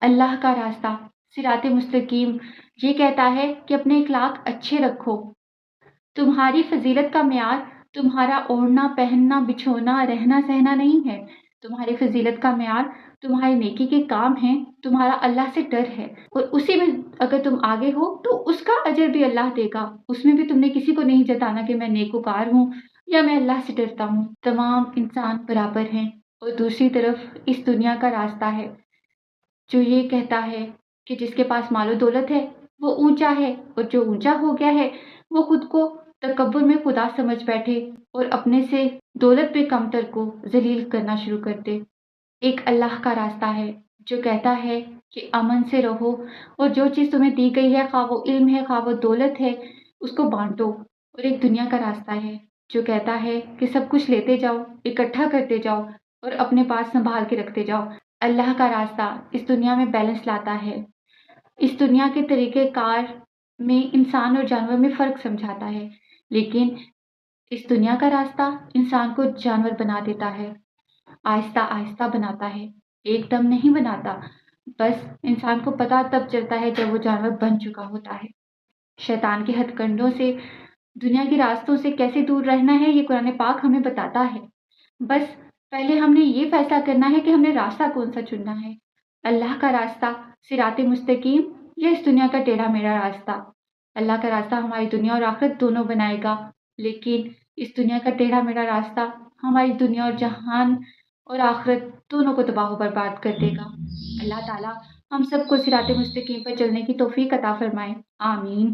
اللہ کا راستہ صراط مستقیم یہ کہتا ہے کہ اپنے اخلاق اچھے رکھو۔ تمہاری فضیلت کا معیار تمہارا اوڑھنا پہننا بچھونا رہنا سہنا نہیں ہے، تمہاری فضیلت کا معیار تمہاری نیکی کے کام ہیں، تمہارا اللہ سے ڈر ہے، اور اسی میں اگر تم آگے ہو تو اس کا اجر بھی اللہ دے گا۔ اس میں بھی تم نے کسی کو نہیں جتانا کہ میں نیکوکار ہوں یا میں اللہ سے ڈرتا ہوں۔ تمام انسان برابر ہیں۔ اور دوسری طرف اس دنیا کا راستہ ہے جو یہ کہتا ہے کہ جس کے پاس مال و دولت ہے وہ اونچا ہے، اور جو اونچا ہو گیا ہے وہ خود کو تکبر میں خدا سمجھ بیٹھے اور اپنے سے دولت پہ کمتر کو ذلیل کرنا شروع کر دے۔ ایک اللہ کا راستہ ہے جو کہتا ہے کہ امن سے رہو، اور جو چیز تمہیں دی گئی ہے، خواہ وہ علم ہے خواہ وہ دولت ہے، اس کو بانٹو۔ اور ایک دنیا کا راستہ ہے جو کہتا ہے کہ سب کچھ لیتے جاؤ، اکٹھا کرتے جاؤ اور اپنے پاس سنبھال کے رکھتے جاؤ۔ اللہ کا راستہ اس دنیا میں بیلنس لاتا ہے، اس دنیا کے طریقہ کار میں انسان اور جانور میں فرق سمجھاتا ہے، لیکن اس دنیا کا راستہ انسان کو جانور بنا دیتا ہے، آہستہ آہستہ بناتا ہے، ایک دم نہیں بناتا۔ بس انسان کو پتہ تب چلتا ہے جب وہ جانور بن چکا ہوتا ہے۔ شیطان کے ہتھ کنڈوں سے، دنیا کے راستوں سے کیسے دور رہنا ہے یہ قرآن پاک ہمیں بتاتا ہے۔ بس پہلے ہم نے یہ فیصلہ کرنا ہے کہ ہم نے راستہ کون سا چننا ہے، اللہ کا راستہ صراط مستقیم یا اس دنیا کا ٹیڑھا میڑھا راستہ۔ اللہ کا راستہ ہماری دنیا اور آخرت دونوں بنائے گا، لیکن اس دنیا کا ٹیڑھا میڑھا راستہ ہماری دنیا اور جہان اور آخرت دونوں کو تباہ و برباد کر دے گا۔ اللہ تعالیٰ ہم سب کو صراط مستقیم پر چلنے کی توفیق عطا فرمائے، آمین۔